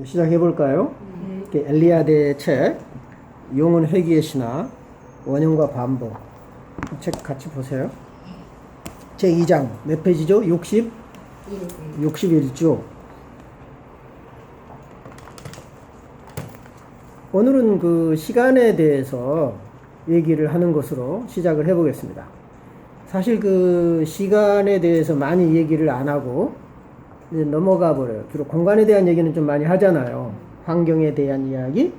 시작해 볼까요? 엘리아드의 책 용은 회귀의 신화 원형과 반복 책 같이 보세요. 제 2장 몇 페이지죠? 61조. 오늘은 그 시간에 대해서 얘기를 하는 것으로 시작을 해 보겠습니다. 사실 그 시간에 대해서 많이 얘기를 안 하고 이제 넘어가 버려요. 주로 공간에 대한 얘기는 좀 많이 하잖아요. 환경에 대한 이야기,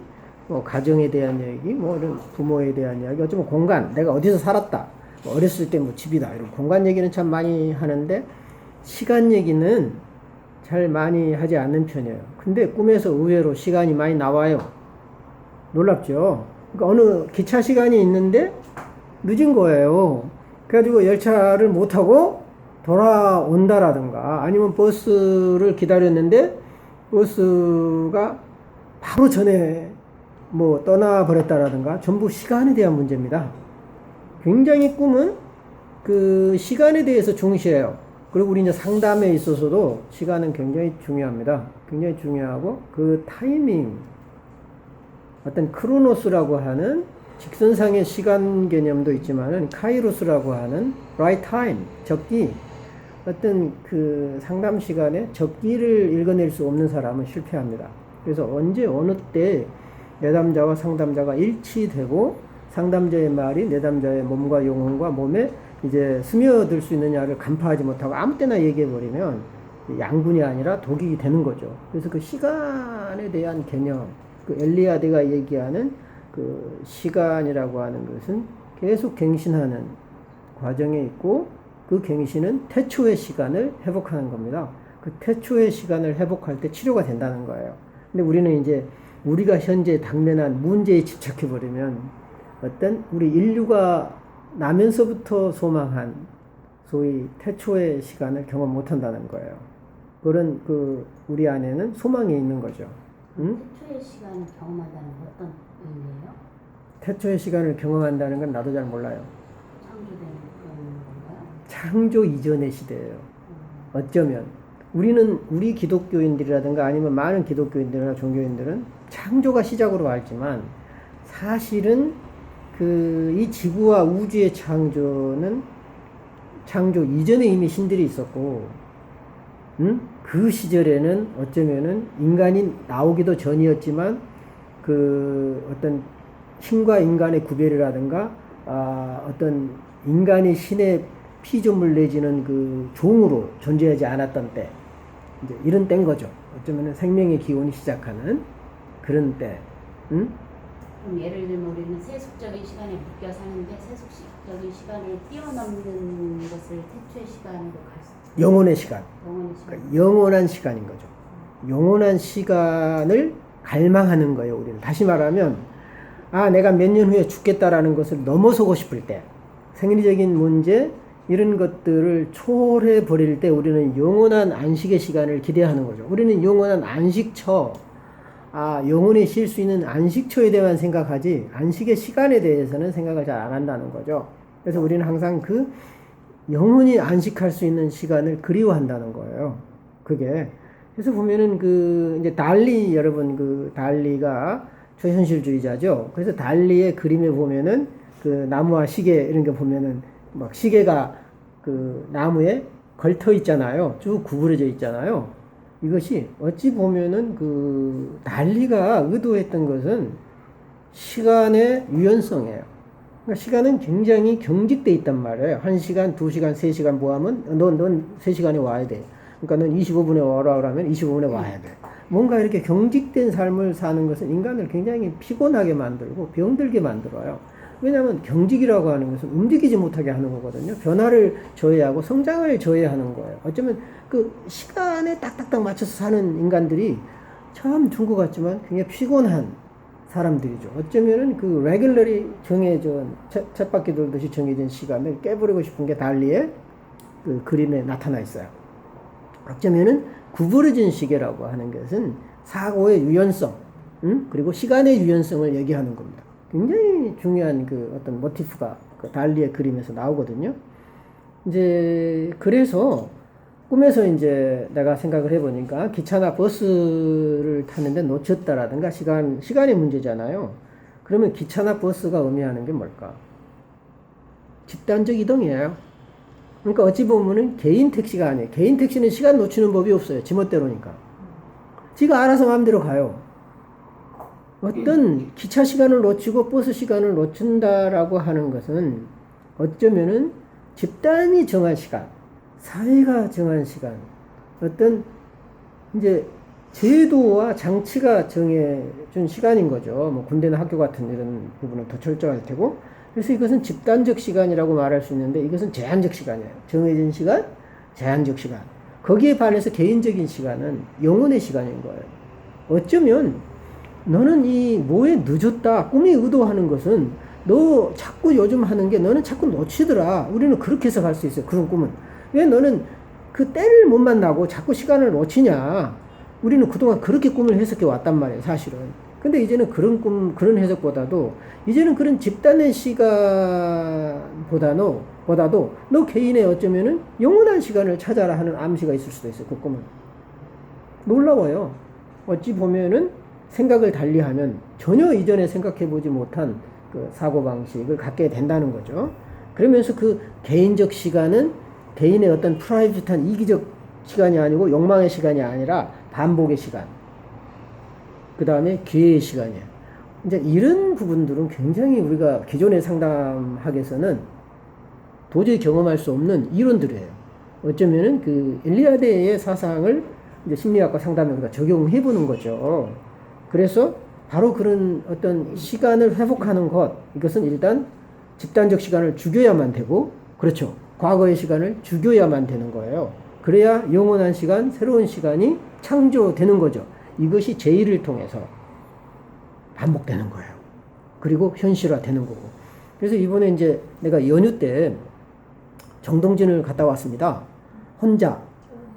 뭐 가정에 대한 얘기, 뭐 이런 부모에 대한 이야기, 어쩌면 공간, 내가 어디서 살았다, 뭐 어렸을 때 뭐 집이다, 이런 공간 얘기는 참 많이 하는데 시간 얘기는 잘 많이 하지 않는 편이에요. 근데 꿈에서 의외로 시간이 많이 나와요. 놀랍죠? 그러니까 어느 기차 시간이 있는데 늦은 거예요. 그래가지고 열차를 못 타고 돌아온다라든가 아니면 버스를 기다렸는데 버스가 바로 전에 뭐 떠나버렸다라든가 전부 시간에 대한 문제입니다. 굉장히 꿈은 그 시간에 대해서 중시해요. 그리고 우리 이제 상담에 있어서도 시간은 굉장히 중요합니다. 굉장히 중요하고 그 타이밍, 어떤 크로노스라고 하는 직선상의 시간 개념도 있지만은 카이로스라고 하는 right time, 적기, 어떤 그 상담 시간에 적기를 읽어낼 수 없는 사람은 실패합니다. 그래서 언제 어느 때 내담자와 상담자가 일치되고 상담자의 말이 내담자의 몸과 영혼과 몸에 이제 스며들 수 있느냐를 간파하지 못하고 아무 때나 얘기해 버리면 양분이 아니라 독이 되는 거죠. 그래서 그 시간에 대한 개념, 그 엘리아드가 얘기하는 그 시간이라고 하는 것은 계속 갱신하는 과정에 있고 그 갱신은 태초의 시간을 회복하는 겁니다. 그 태초의 시간을 회복할 때 치료가 된다는 거예요. 근데 우리는 이제 우리가 현재 당면한 문제에 집착해버리면 어떤 우리 인류가 나면서부터 소망한 소위 태초의 시간을 경험 못한다는 거예요. 그런 그 우리 안에는 소망이 있는 거죠. 응? 태초의 시간을 경험한다는 건 어떤 의미예요? 태초의 시간을 경험한다는 건 나도 잘 몰라요. 창조되는 그런 건가요? 창조 이전의 시대예요. 어쩌면 우리 기독교인들이라든가 아니면 많은 기독교인들이나 종교인들은 창조가 시작으로 알지만 사실은 그 이 지구와 우주의 창조는 창조 이전에 이미 신들이 있었고, 그 시절에는 어쩌면은 인간이 나오기도 전이었지만 그 어떤 신과 인간의 구별이라든가 어떤 인간이 신의 피조물 내지는 그 종으로 존재하지 않았던 때, 이제 이런 때인 거죠. 어쩌면은 생명의 기원이 시작하는 그런 때. 그럼 예를 들면 우리는 세속적인 시간에 묶여 사는데 세속적인 시간을 뛰어넘는 것을 태초의 시간으로 갈 수 있어요. 영혼의 시간. 영혼의 시간. 그러니까 영원한 시간인 거죠. 영원한 시간을 갈망하는 거예요, 우리는. 다시 말하면, 내가 몇 년 후에 죽겠다라는 것을 넘어서고 싶을 때, 생리적인 문제, 이런 것들을 초월해 버릴 때 우리는 영원한 안식의 시간을 기대하는 거죠. 우리는 영원한 안식처, 영혼이 쉴 수 있는 안식처에 대해만 생각하지, 안식의 시간에 대해서는 생각을 잘 안 한다는 거죠. 그래서 우리는 항상 그 영혼이 안식할 수 있는 시간을 그리워한다는 거예요. 그게. 그래서 보면은 그, 이제 달리, 여러분, 그 달리가 초현실주의자죠. 그래서 달리의 그림에 보면은 그 나무와 시계 이런 거 보면은 막 시계가 그 나무에 걸터 있잖아요. 쭉 구부러져 있잖아요. 이것이 어찌 보면은 그 달리가 의도했던 것은 시간의 유연성이에요. 그러니까 시간은 굉장히 경직돼 있단 말이에요. 1시간, 2시간, 3시간 모하면 넌 3시간에 와야 돼. 그러니까 넌 25분에 와라 그러면 25분에 와야 돼. 뭔가 이렇게 경직된 삶을 사는 것은 인간을 굉장히 피곤하게 만들고 병들게 만들어요. 왜냐하면 경직이라고 하는 것은 움직이지 못하게 하는 거거든요. 변화를 저해하고 성장을 저해하는 거예요. 어쩌면 그 시간에 딱딱딱 맞춰서 사는 인간들이 참 좋은 것 같지만 굉장히 피곤한 사람들이죠. 어쩌면은 그 레귤러리 정해진 쳇바퀴 돌듯이 정해진 시간을 깨버리고 싶은 게 달리의 그 그림에 나타나 있어요. 어쩌면은 구부러진 시계라고 하는 것은 사고의 유연성, 그리고 시간의 유연성을 얘기하는 겁니다. 굉장히 중요한 그 어떤 모티프가 그 달리의 그림에서 나오거든요. 이제 그래서 꿈에서 이제 내가 생각을 해보니까 기차나 버스를 타는데 놓쳤다라든가 시간의 문제잖아요. 그러면 기차나 버스가 의미하는 게 뭘까? 집단적 이동이에요. 그러니까 어찌 보면은 개인 택시가 아니에요. 개인 택시는 시간 놓치는 법이 없어요. 지멋대로니까. 지가 알아서 마음대로 가요. 어떤 기차 시간을 놓치고 버스 시간을 놓친다라고 하는 것은 어쩌면은 집단이 정한 시간, 사회가 정한 시간, 어떤 이제 제도와 장치가 정해준 시간인 거죠. 뭐 군대나 학교 같은 이런 부분은 더 철저할 테고. 그래서 이것은 집단적 시간이라고 말할 수 있는데 이것은 제한적 시간이에요. 정해진 시간, 제한적 시간. 거기에 반해서 개인적인 시간은 영혼의 시간인 거예요. 어쩌면 너는 이 뭐에 늦었다. 꿈이 의도하는 것은 너 자꾸 요즘 하는 게 너는 자꾸 놓치더라. 우리는 그렇게 해석할 수 있어요. 그런 꿈은. 왜 너는 그 때를 못 만나고 자꾸 시간을 놓치냐. 우리는 그동안 그렇게 꿈을 해석해 왔단 말이에요. 사실은. 근데 이제는 그런 꿈, 그런 해석보다도 이제는 그런 집단의 시간보다도 너 개인의 어쩌면은 영원한 시간을 찾아라 하는 암시가 있을 수도 있어요. 그 꿈은. 놀라워요. 어찌 보면은 생각을 달리하면 전혀 이전에 생각해보지 못한 그 사고방식을 갖게 된다는 거죠. 그러면서 그 개인적 시간은 개인의 어떤 프라이빗한 이기적 시간이 아니고 욕망의 시간이 아니라 반복의 시간. 그 다음에 기회의 시간이에요. 이제 이런 부분들은 굉장히 우리가 기존의 상담학에서는 도저히 경험할 수 없는 이론들이에요. 어쩌면은 그 일리아드의 사상을 이제 심리학과 상담에 우리가 적용해 보는 거죠. 그래서 바로 그런 어떤 시간을 회복하는 것, 이것은 일단 집단적 시간을 죽여야만 되고, 그렇죠. 과거의 시간을 죽여야만 되는 거예요. 그래야 영원한 시간, 새로운 시간이 창조되는 거죠. 이것이 제의를 통해서 반복되는 거예요. 그리고 현실화되는 거고. 그래서 이번에 이제 내가 연휴 때 정동진을 갔다 왔습니다. 혼자.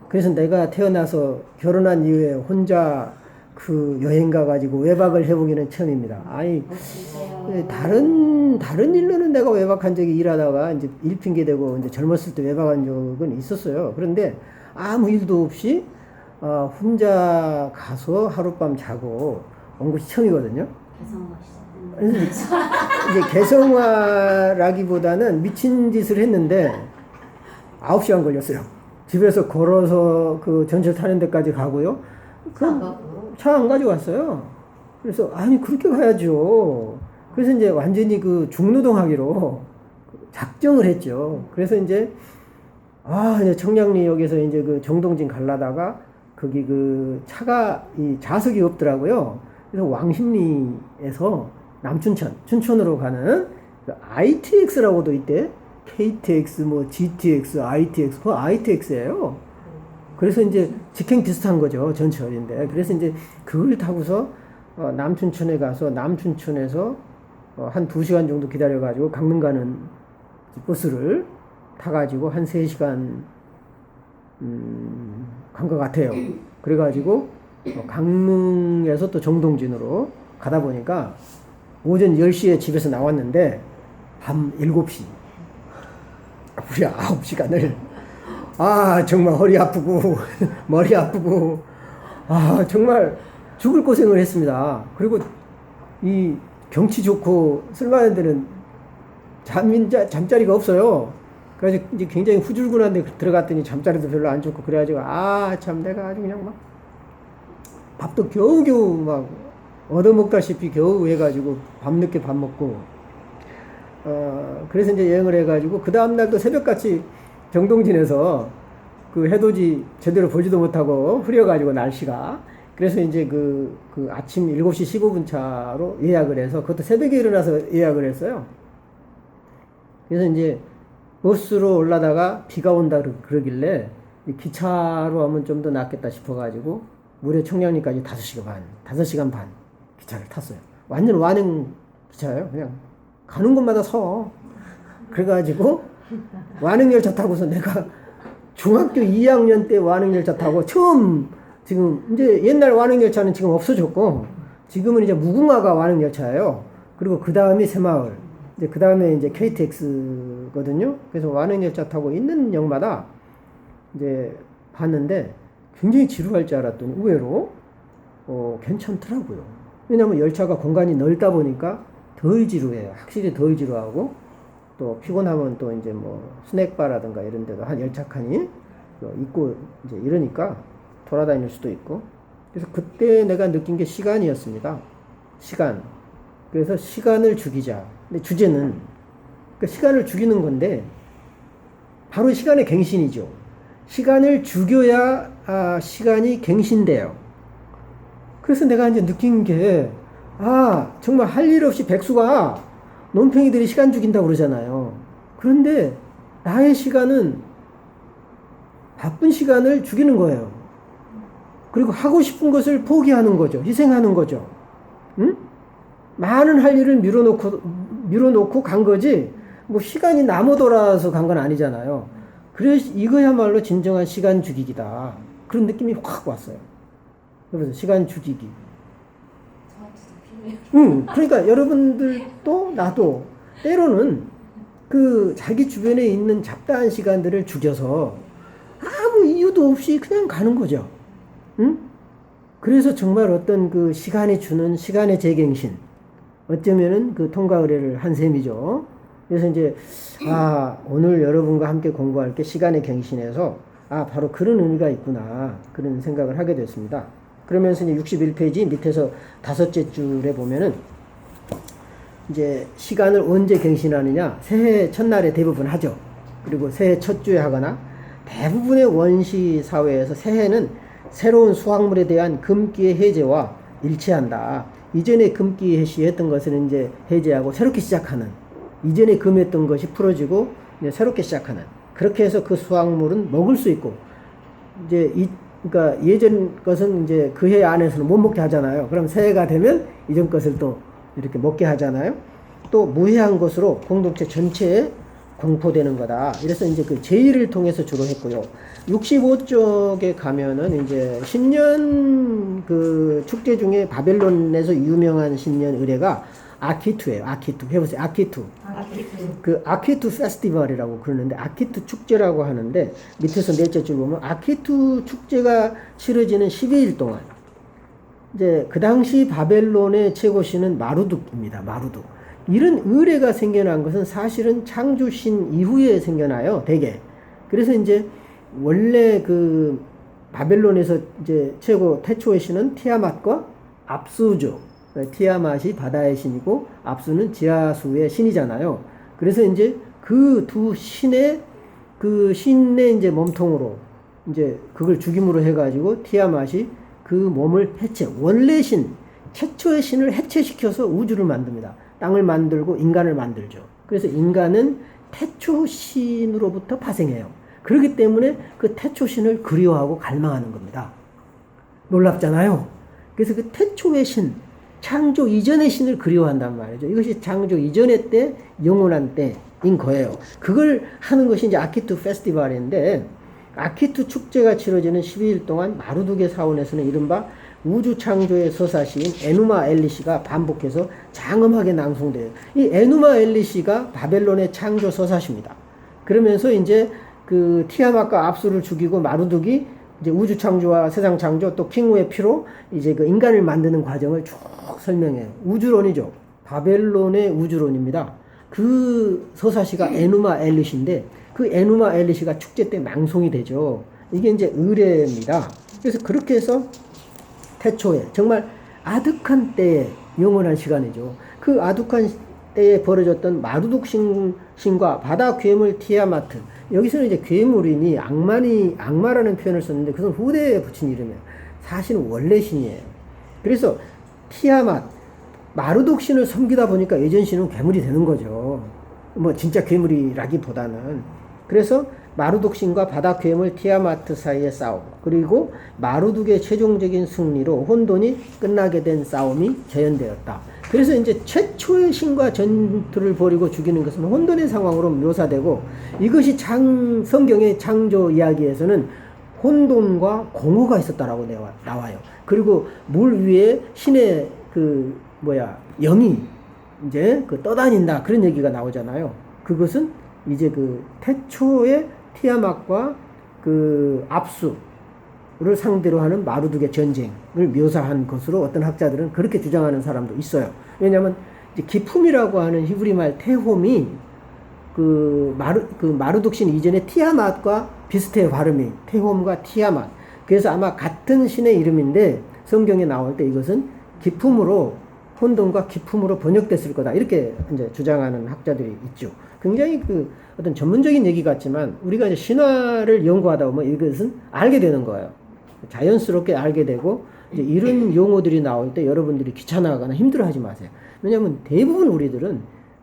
그래서 내가 태어나서 결혼한 이후에 혼자 그 여행 가가지고 외박을 해보기는 처음입니다. 아니, 다른 일로는 내가 외박한 적이 일하다가 이제 일 핑계 대고 이제 젊었을 때 외박한 적은 있었어요. 그런데 아무 일도 없이 혼자 가서 하룻밤 자고 온 것이 처음이거든요. 이제 개성화라기보다는 미친 짓을 했는데 9시간 걸렸어요. 집에서 걸어서 그 전철 타는 데까지 가고요. 차 안 가져갔어요. 그래서 아니 그렇게 가야죠. 그래서 이제 완전히 그 중노동하기로 작정을 했죠. 그래서 이제 이제 청량리역에서 이제 그 정동진 갈라다가 거기 그 차가 이 좌석이 없더라고요. 그래서 왕십리에서 남춘천, 춘천으로 가는 그 ITX라고도 있대. KTX, 뭐 GTX, ITX, 그거 ITX예요. 그래서 이제 직행 비슷한 거죠. 전철인데. 그래서 이제 그걸 타고서 남춘천에 가서 남춘천에서 한 2시간 정도 기다려가지고 강릉 가는 버스를 타가지고 한 3시간 간 것 같아요. 그래가지고 강릉에서 또 정동진으로 가다 보니까 오전 10시에 집에서 나왔는데 밤 7시. 우리 9시간을 정말 허리 아프고 머리 아프고 정말 죽을 고생을 했습니다. 그리고 이 경치 좋고 쓸만한 데는 잠자리가 없어요. 그래서 이제 굉장히 후줄근한 데 들어갔더니 잠자리도 별로 안 좋고 그래가지고 참 내가 아주 그냥 막 밥도 겨우겨우 막 얻어먹다시피 겨우 해가지고 밤늦게 밥 먹고 그래서 이제 여행을 해가지고 그 다음날도 새벽같이 정동진에서 그 해돋이 제대로 보지도 못하고 흐려가지고 날씨가 그래서 이제 그 아침 7시 15분 차로 예약을 해서 그것도 새벽에 일어나서 예약을 했어요. 그래서 이제 버스로 올라다가 비가 온다 그러길래 기차로 하면 좀 더 낫겠다 싶어가지고 무려 청량리까지 5시간 반 기차를 탔어요. 완전 완행 기차예요. 그냥 가는 곳마다 서. 그래가지고 완행열차 타고서 내가 중학교 2학년 때 완행열차 타고 처음 지금 이제 옛날 완행열차는 지금 없어졌고 지금은 이제 무궁화가 완행열차예요. 그리고 그 다음이 새마을. 이제 그 다음에 이제 KTX거든요. 그래서 완행열차 타고 있는 역마다 이제 봤는데 굉장히 지루할 줄 알았더니 의외로 괜찮더라고요. 왜냐하면 열차가 공간이 넓다 보니까 덜 지루해요. 확실히 덜 지루하고 또 피곤하면 또 이제 뭐 스낵바라든가 이런 데도 한 열차 칸이 있고 이제 이러니까 돌아다닐 수도 있고. 그래서 그때 내가 느낀 게 시간이었습니다. 시간. 그래서 시간을 죽이자. 근데 주제는 그 시간을 죽이는 건데 바로 시간의 갱신이죠. 시간을 죽여야 시간이 갱신돼요. 그래서 내가 이제 느낀 게 정말 할 일 없이 백수가 논팽이들이 시간 죽인다고 그러잖아요. 그런데 나의 시간은 바쁜 시간을 죽이는 거예요. 그리고 하고 싶은 것을 포기하는 거죠. 희생하는 거죠. 응? 많은 할 일을 밀어놓고 간 거지, 뭐 시간이 남아돌아서 간 건 아니잖아요. 그래서 이거야말로 진정한 시간 죽이기다. 그런 느낌이 확 왔어요. 그래서 시간 죽이기. 저한테도 필요해요. 그러니까 여러분들도 나도 때로는 그 자기 주변에 있는 잡다한 시간들을 죽여서 아무 이유도 없이 그냥 가는 거죠. 응? 그래서 정말 어떤 그 시간이 주는 시간의 재갱신, 어쩌면은 그 통과 의례를 한 셈이죠. 그래서 이제 오늘 여러분과 함께 공부할 게 시간의 갱신에서 바로 그런 의미가 있구나, 그런 생각을 하게 됐습니다. 그러면서 이제 61페이지 밑에서 5째 줄에 보면은 이제 시간을 언제 갱신하느냐, 새해 첫날에 대부분 하죠. 그리고 새해 첫 주에 하거나, 대부분의 원시 사회에서 새해는 새로운 수확물에 대한 금기의 해제와 일치한다. 이전에 금기 해시했던 것을 이제 해제하고 새롭게 시작하는, 이전에 금했던 것이 풀어지고 이제 새롭게 시작하는, 그렇게 해서 그 수확물은 먹을 수 있고, 이제 그러니까 예전 것은 이제 그 해 안에서는 못 먹게 하잖아요. 그럼 새해가 되면 이전 것을 또 이렇게 먹게 하잖아요. 또 무해한 것으로 공동체 전체에 공포되는 거다. 이래서 이제 그 제의를 통해서 주로 했고요. 65쪽에 가면은 이제 신년 그 축제 중에 바벨론에서 유명한 신년 의례가 아키투예요. 아키투. 해보세요. 아키투. 그 아키투 페스티벌이라고 그러는데, 아키투 축제라고 하는데, 밑에서 넷째 줄 보면 아키투 축제가 치러지는 12일 동안, 이제 그 당시 바벨론의 최고신은 마루둑입니다. 마루둑. 이런 의례가 생겨난 것은 사실은 창조신 이후에 생겨나요. 대개. 그래서 이제 원래 그 바벨론에서 이제 최고 태초의 신은 티아맛과 압수죠. 티아맛이 바다의 신이고 압수는 지하수의 신이잖아요. 그래서 이제 그 두 신의 이제 몸통으로 이제 그걸 죽임으로 해가지고 티아맛이 그 몸을 원래 신, 최초의 신을 해체시켜서 우주를 만듭니다. 땅을 만들고 인간을 만들죠. 그래서 인간은 태초신으로부터 파생해요. 그렇기 때문에 그 태초신을 그리워하고 갈망하는 겁니다. 놀랍잖아요. 그래서 그 태초의 신, 창조 이전의 신을 그리워한단 말이죠. 이것이 창조 이전의 때, 영원한 때인 거예요. 그걸 하는 것이 이제 아키투 페스티벌인데, 아키투 축제가 치러지는 12일 동안 마루둑의 사원에서는 이른바 우주 창조의 서사시인 에누마 엘리시가 반복해서 장엄하게 낭송돼요. 이 에누마 엘리시가 바벨론의 창조 서사시입니다. 그러면서 이제 그 티아맛과 압수를 죽이고 마루둑이 이제 우주 창조와 세상 창조, 또 킹우의 피로 이제 그 인간을 만드는 과정을 쭉 설명해요. 우주론이죠. 바벨론의 우주론입니다. 그 서사시가 에누마 엘리시인데, 그 에누마 엘리시가 축제 때 낭송이 되죠. 이게 이제 의례입니다. 그래서 그렇게 해서 태초에 정말 아득한 때에 영원한 시간이죠. 그 아득한 때에 벌어졌던 마루둑 신과 바다 괴물 티아마트, 여기서는 이제 괴물이니 악마라는 표현을 썼는데 그것은 후대에 붙인 이름이에요. 사실은 원래 신이에요. 그래서 티아맛, 마루둑 신을 섬기다 보니까 예전 신은 괴물이 되는 거죠. 뭐 진짜 괴물이라기보다는. 그래서 마루둑 신과 바다 괴물 티아마트 사이의 싸움, 그리고 마루둑의 최종적인 승리로 혼돈이 끝나게 된 싸움이 재현되었다. 그래서 이제 최초의 신과 전투를 벌이고 죽이는 것은 혼돈의 상황으로 묘사되고, 이것이 성경의 창조 이야기에서는 혼돈과 공허가 있었다라고 나와요. 그리고 물 위에 신의 영이 이제 떠다닌다, 그런 얘기가 나오잖아요. 그것은 이제 그 태초의 티아맛과 그 압수를 상대로 하는 마루둑의 전쟁을 묘사한 것으로 어떤 학자들은 그렇게 주장하는 사람도 있어요. 왜냐하면 이제 기품이라고 하는 히브리 말 테홈이 그 마루둑 신 이전에 티아맛과 비슷해요. 발음이 테홈과 티아맛. 그래서 아마 같은 신의 이름인데 성경에 나올 때 이것은 기품으로 혼돈과 기품으로 번역됐을 거다. 이렇게 이제 주장하는 학자들이 있죠. 굉장히 그 어떤 전문적인 얘기 같지만 우리가 이제 신화를 연구하다 보면 이것은 알게 되는 거예요. 자연스럽게 알게 되고 이제 이런 용어들이 나올 때 여러분들이 귀찮아하거나 힘들어하지 마세요. 왜냐하면 대부분 우리들은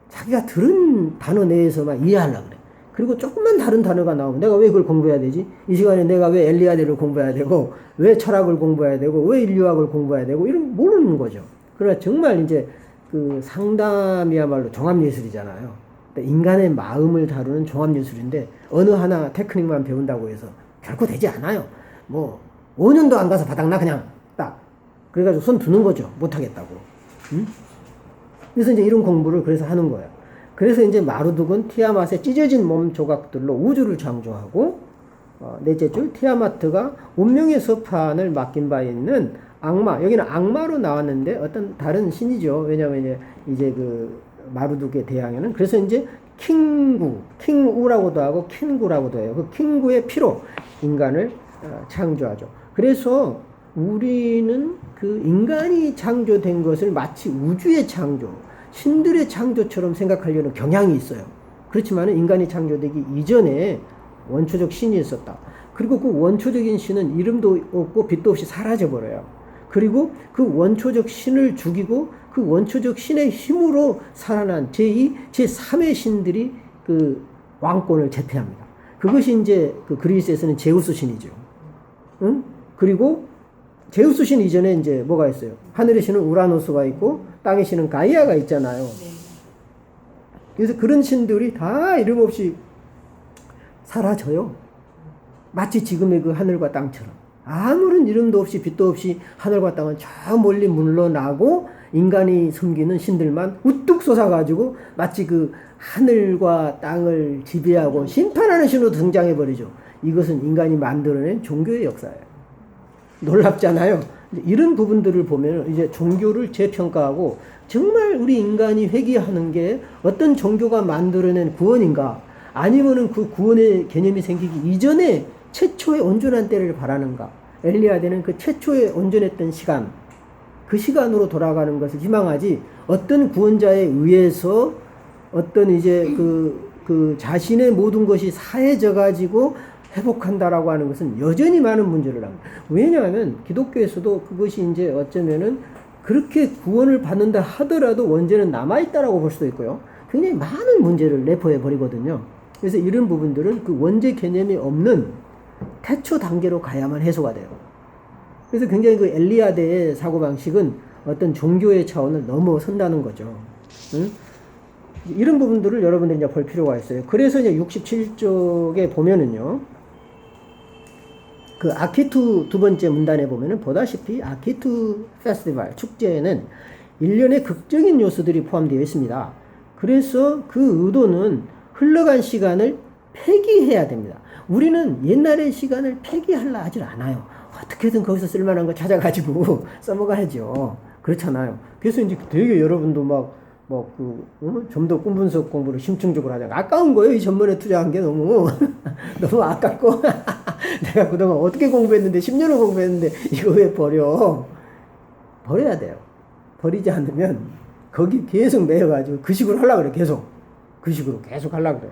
자기가 들은 단어 내에서만 이해하려고 그래. 그리고 조금만 다른 단어가 나오면 내가 왜 그걸 공부해야 되지? 이 시간에 내가 왜 엘리야드를 공부해야 되고 왜 철학을 공부해야 되고 왜 인류학을 공부해야 되고 이런 모르는 거죠. 그러나 정말 이제 그 상담이야말로 종합예술이잖아요. 그러니까 인간의 마음을 다루는 종합예술인데 어느 하나 테크닉만 배운다고 해서 결코 되지 않아요. 뭐 5년도 안 가서 바닥나 그냥 딱 그래가지고 손 두는 거죠. 못하겠다고. 응? 그래서 이제 이런 공부를 그래서 하는 거예요. 그래서 이제 마루둑은 티아맛의 찢어진 몸 조각들로 우주를 창조하고 넷째 줄 티아마트가 운명의 소판을 맡긴 바 있는 악마, 여기는 악마로 나왔는데 어떤 다른 신이죠. 왜냐하면 이제 그 마루둑의 대항에는 그래서 이제 킹우라고도 하고 킹구라고도 해요. 그 킹구의 피로 인간을 창조하죠. 그래서 우리는 그 인간이 창조된 것을 마치 우주의 창조, 신들의 창조처럼 생각하려는 경향이 있어요. 그렇지만 인간이 창조되기 이전에 원초적 신이 있었다. 그리고 그 원초적인 신은 이름도 없고 빛도 없이 사라져버려요. 그리고 그 원초적 신을 죽이고 그 원초적 신의 힘으로 살아난 제2, 제3의 신들이 그 왕권을 제패합니다. 그것이 이제 그 그리스에서는 제우스 신이죠. 응? 그리고 제우스 신 이전에 이제 뭐가 있어요? 하늘의 신은 우라노스가 있고 땅의 신은 가이아가 있잖아요. 그래서 그런 신들이 다 이름 없이 사라져요. 마치 지금의 그 하늘과 땅처럼. 아무런 이름도 없이 빛도 없이 하늘과 땅은 저 멀리 물러나고 인간이 섬기는 신들만 우뚝 솟아가지고 마치 그 하늘과 땅을 지배하고 심판하는 신으로 등장해버리죠. 이것은 인간이 만들어낸 종교의 역사예요. 놀랍잖아요. 이런 부분들을 보면 이제 종교를 재평가하고 정말 우리 인간이 회귀하는 게 어떤 종교가 만들어낸 구원인가 아니면은 그 구원의 개념이 생기기 이전에 최초의 온전한 때를 바라는가. 엘리야드는 그 최초의 온전했던 시간, 그 시간으로 돌아가는 것을 희망하지 어떤 구원자에 의해서 어떤 이제 그 자신의 모든 것이 사해져 가지고 회복한다라고 하는 것은 여전히 많은 문제를 합니다. 왜냐하면 기독교에서도 그것이 이제 어쩌면은 그렇게 구원을 받는다 하더라도 원죄는 남아있다라고 볼 수도 있고요. 굉장히 많은 문제를 내포해 버리거든요. 그래서 이런 부분들은 그 원죄 개념이 없는 태초 단계로 가야만 해소가 돼요. 그래서 굉장히 그 엘리야드의 사고방식은 어떤 종교의 차원을 넘어선다는 거죠. 응? 이런 부분들을 여러분들이 이제 볼 필요가 있어요. 그래서 이제 67쪽에 보면은요, 그 아키투 두 번째 문단에 보면은 보다시피 아키투 페스티벌 축제에는 일련의 극적인 요소들이 포함되어 있습니다. 그래서 그 의도는 흘러간 시간을 폐기해야 됩니다. 우리는 옛날의 시간을 폐기하려 하질 않아요. 어떻게든 거기서 쓸만한 거 찾아가지고 써먹어야죠. 그렇잖아요. 그래서 이제 되게 여러분도 좀 더 꿈분석 공부를 심층적으로 하잖아요. 아까운 거예요. 이 전문에 투자한 게 너무 아깝고 내가 그동안 어떻게 공부했는데 10년을 공부했는데 이거 왜 버려? 버려야 돼요. 버리지 않으면 거기 계속 매여가지고 그 식으로 하려고 그래. 계속 그 식으로 계속 하려고 그래.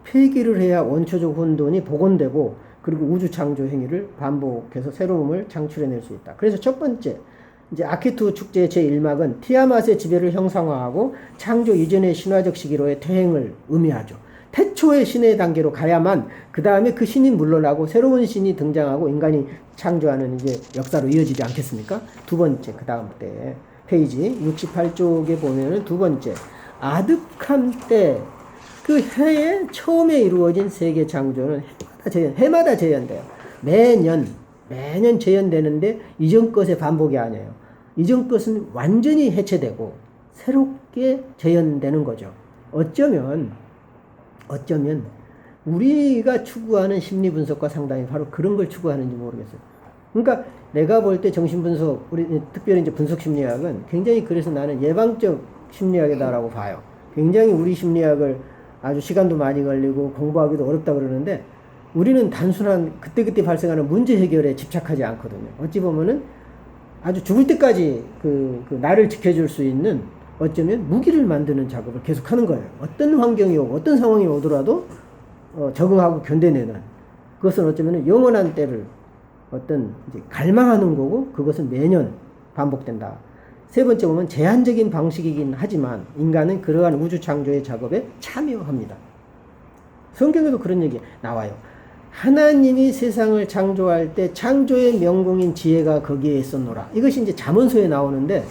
폐기를 해야 원초적 혼돈이 복원되고 그리고 우주 창조 행위를 반복해서 새로움을 창출해낼 수 있다. 그래서 첫 번째 이제 아키투 축제의 제1막은 티아맛의 지배를 형상화하고 창조 이전의 신화적 시기로의 퇴행을 의미하죠. 태초의 신의 단계로 가야만 그 다음에 그 신이 물러나고 새로운 신이 등장하고 인간이 창조하는 이제 역사로 이어지지 않겠습니까? 두 번째 그 다음 때 페이지 68쪽에 보면은 두 번째 아득함 때 그 해에 처음에 이루어진 세계 창조는 해마다 재현돼요. 매년 재현되는데 이전 것의 반복이 아니에요. 이전 것은 완전히 해체되고 새롭게 재현되는 거죠. 어쩌면 우리가 추구하는 심리 분석과 상당히 바로 그런 걸 추구하는지 모르겠어요. 그러니까 내가 볼 때 정신분석, 우리 특별히 이제 분석심리학은 굉장히 그래서 나는 예방적 심리학이다라고 봐요. 굉장히 우리 심리학을 아주 시간도 많이 걸리고 공부하기도 어렵다 그러는데 우리는 단순한 그때그때 발생하는 문제 해결에 집착하지 않거든요. 어찌 보면은 아주 죽을 때까지 그 나를 지켜줄 수 있는 어쩌면 무기를 만드는 작업을 계속하는 거예요. 어떤 환경이 오고 어떤 상황이 오더라도 적응하고 견뎌내는 그것은 어쩌면 영원한 때를 어떤 이제 갈망하는 거고 그것은 매년 반복된다. 세 번째 보면 제한적인 방식이긴 하지만 인간은 그러한 우주 창조의 작업에 참여합니다. 성경에도 그런 얘기 나와요. 하나님이 세상을 창조할 때 창조의 명공인 지혜가 거기에 있었노라. 이것이 이제 잠언서에 나오는데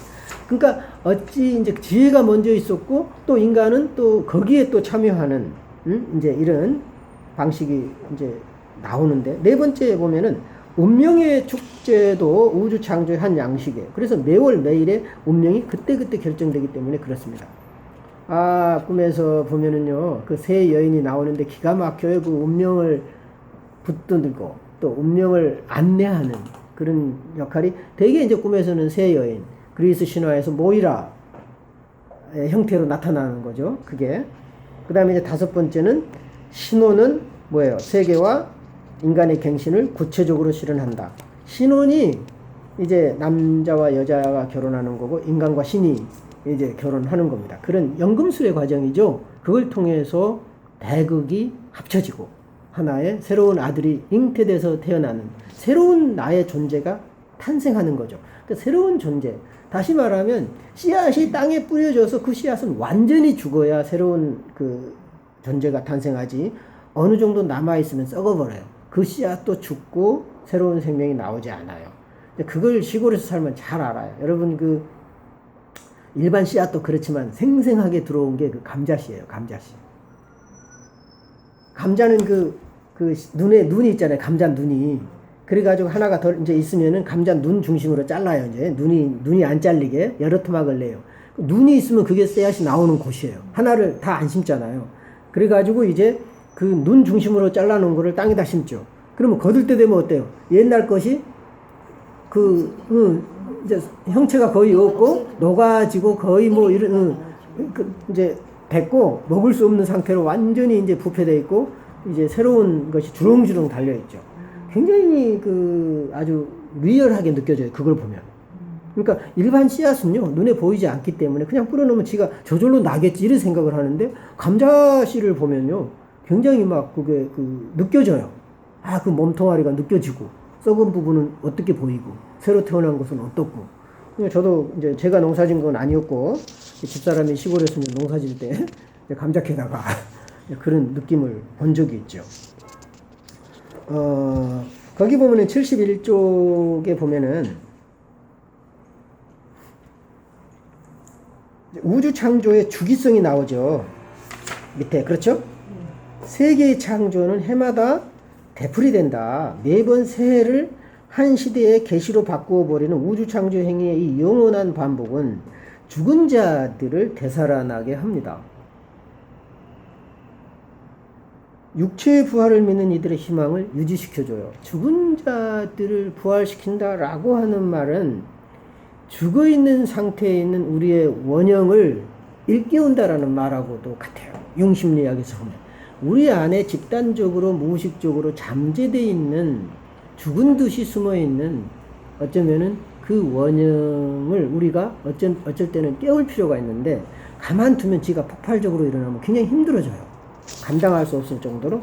그러니까 어찌 이제 지혜가 먼저 있었고 또 인간은 또 거기에 또 참여하는 이제 이런 방식이 이제 나오는데 네 번째에 보면은 운명의 축제도 우주 창조의 한 양식이에요. 그래서 매월 매일의 운명이 그때그때 결정되기 때문에 그렇습니다. 꿈에서 보면은요, 그 세 여인이 나오는데 기가 막혀요. 그 운명을 붙들고 또 운명을 안내하는 그런 역할이 되게 이제 꿈에서는 세 여인, 그리스 신화에서 모이라 형태로 나타나는 거죠. 그게. 그 다음에 이제 다섯 번째는 신혼은 뭐예요? 세계와 인간의 갱신을 구체적으로 실현한다. 신혼이 이제 남자와 여자가 결혼하는 거고 인간과 신이 이제 결혼하는 겁니다. 그런 연금술의 과정이죠. 그걸 통해서 대극이 합쳐지고 하나의 새로운 아들이 잉태돼서 태어나는 새로운 나의 존재가 탄생하는 거죠. 그러니까 새로운 존재. 다시 말하면 씨앗이 땅에 뿌려져서 그 씨앗은 완전히 죽어야 새로운 그 존재가 탄생하지 어느 정도 남아있으면 썩어버려요. 그 씨앗도 죽고 새로운 생명이 나오지 않아요. 그걸 시골에서 살면 잘 알아요. 여러분 그 일반 씨앗도 그렇지만 생생하게 들어온 게 그 감자씨예요. 감자씨. 감자는 그 눈에 눈이 있잖아요. 감자 눈이. 그래가지고 하나가 더 이제 있으면은 감자 눈 중심으로 잘라요. 이제 눈이 안 잘리게 여러 토막을 내요. 눈이 있으면 그게 씨앗이 나오는 곳이에요. 하나를 다 안 심잖아요. 그래가지고 이제 그 눈 중심으로 잘라놓은 거를 땅에다 심죠. 그러면 거둘 때 되면 어때요? 옛날 것이 이제 형체가 거의 없고 녹아지고 거의 뭐 이런 이제 됐고 먹을 수 없는 상태로 완전히 이제 부패되어 있고 이제 새로운 것이 주렁주렁 달려 있죠. 굉장히 아주 리얼하게 느껴져요. 그걸 보면. 그러니까 일반 씨앗은요 눈에 보이지 않기 때문에 그냥 뿌려놓으면 지가 저절로 나겠지 이런 생각을 하는데 감자 씨를 보면요 굉장히 막 그게 느껴져요. 그 몸통아리가 느껴지고 썩은 부분은 어떻게 보이고 새로 태어난 것은 어떻고. 저도 이제 제가 농사진 건 아니었고 집사람이 시골에서 농사질 때 감자 캐다가 그런 느낌을 본 적이 있죠. 거기 보면은 71쪽에 보면은 우주 창조의 주기성이 나오죠. 밑에 그렇죠? 세계의 창조는 해마다 되풀이된다. 매번 새해를 한 시대의 계시로 바꾸어 버리는 우주 창조 행위의 이 영원한 반복은 죽은 자들을 되살아나게 합니다. 육체의 부활을 믿는 이들의 희망을 유지시켜줘요. 죽은 자들을 부활시킨다라고 하는 말은 죽어있는 상태에 있는 우리의 원형을 일깨운다라는 말하고도 같아요. 융심리학에서 보면. 우리 안에 집단적으로 무의식적으로 잠재되어 있는 죽은 듯이 숨어있는 어쩌면은 그 원형을 우리가 어쩔 때는 깨울 필요가 있는데 가만두면 지가 폭발적으로 일어나면 굉장히 힘들어져요. 감당할 수 없을 정도로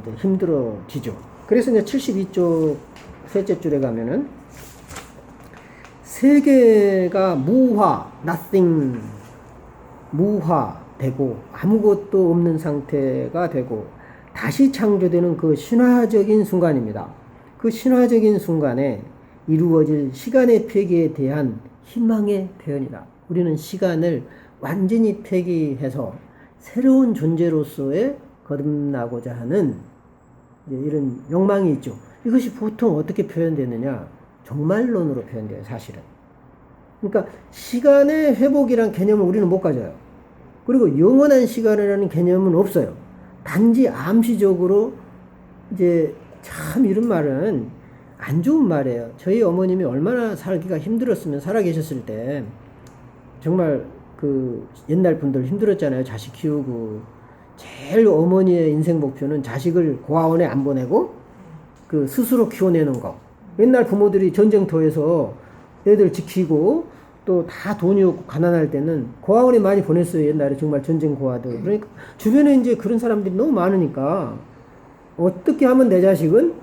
이제 힘들어지죠. 그래서 이제 72쪽 셋째 줄에 가면은 세계가 무화, nothing, 무화되고 아무것도 없는 상태가 되고 다시 창조되는 그 신화적인 순간입니다. 그 신화적인 순간에 이루어질 시간의 폐기에 대한 희망의 표현이다. 우리는 시간을 완전히 폐기해서 새로운 존재로서의 거듭나고자 하는 이런 욕망이 있죠. 이것이 보통 어떻게 표현되느냐? 종말론으로 표현돼요, 사실은. 그러니까 시간의 회복이란 개념을 우리는 못 가져요. 그리고 영원한 시간이라는 개념은 없어요. 단지 암시적으로 이제 참 이런 말은 안 좋은 말이에요. 저희 어머님이 얼마나 살기가 힘들었으면 살아계셨을 때 정말 그 옛날 분들 힘들었잖아요. 자식 키우고 제일 어머니의 인생 목표는 자식을 고아원에 안 보내고 그 스스로 키워내는 거. 옛날 부모들이 전쟁터에서 애들 지키고 또 다 돈이 없고 가난할 때는 고아원에 많이 보냈어요. 옛날에 정말 전쟁 고아들. 그러니까 주변에 이제 그런 사람들이 너무 많으니까 어떻게 하면 내 자식은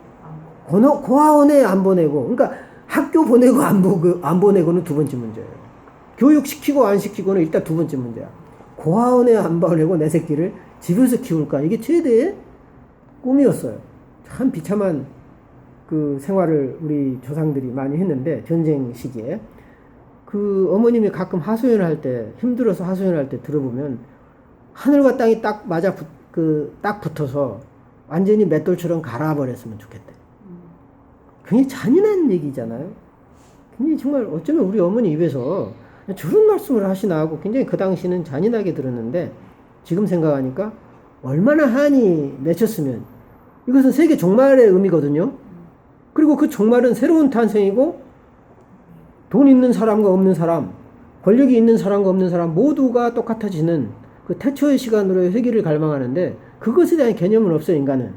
고아원에 안 보내고, 그러니까 학교 보내고 안 보내고는 두 번째 문제예요. 교육시키고 안 시키고는 일단 두 번째 문제야. 고아원에 안 보내고 내 새끼를 집에서 키울까? 이게 최대의 꿈이었어요. 참 비참한 그 생활을 우리 조상들이 많이 했는데, 전쟁 시기에. 그 어머님이 가끔 하소연할 때, 힘들어서 하소연할 때 들어보면, 하늘과 땅이 딱 딱 붙어서 완전히 맷돌처럼 갈아버렸으면 좋겠대. 굉장히 잔인한 얘기잖아요. 굉장히 정말 어쩌면 우리 어머니 입에서 저런 말씀을 하시나 하고 굉장히 그 당시는 잔인하게 들었는데, 지금 생각하니까 얼마나 한이 맺혔으면, 이것은 세계 종말의 의미거든요. 그리고 그 종말은 새로운 탄생이고, 돈 있는 사람과 없는 사람, 권력이 있는 사람과 없는 사람 모두가 똑같아지는 그 태초의 시간으로 회귀를 갈망하는데, 그것에 대한 개념은 없어요, 인간은.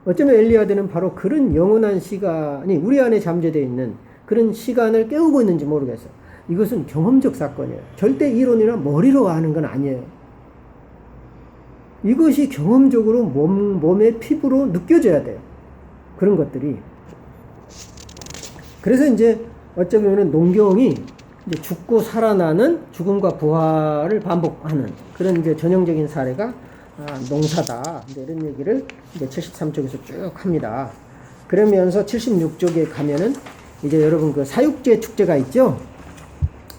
어쩌면 엘리야드는 바로 그런 영원한 시간이 우리 안에 잠재되어 있는 그런 시간을 깨우고 있는지 모르겠어요. 이것은 경험적 사건이에요. 절대 이론이나 머리로 아는 건 아니에요. 이것이 경험적으로 몸의 피부로 느껴져야 돼요. 그런 것들이. 그래서 이제 어쩌면 농경이 이제 죽고 살아나는 죽음과 부활을 반복하는 그런 이제 전형적인 사례가 농사다. 이제 이런 얘기를 이제 73쪽에서 쭉 합니다. 그러면서 76쪽에 가면은 이제 여러분 그 사육제 축제가 있죠?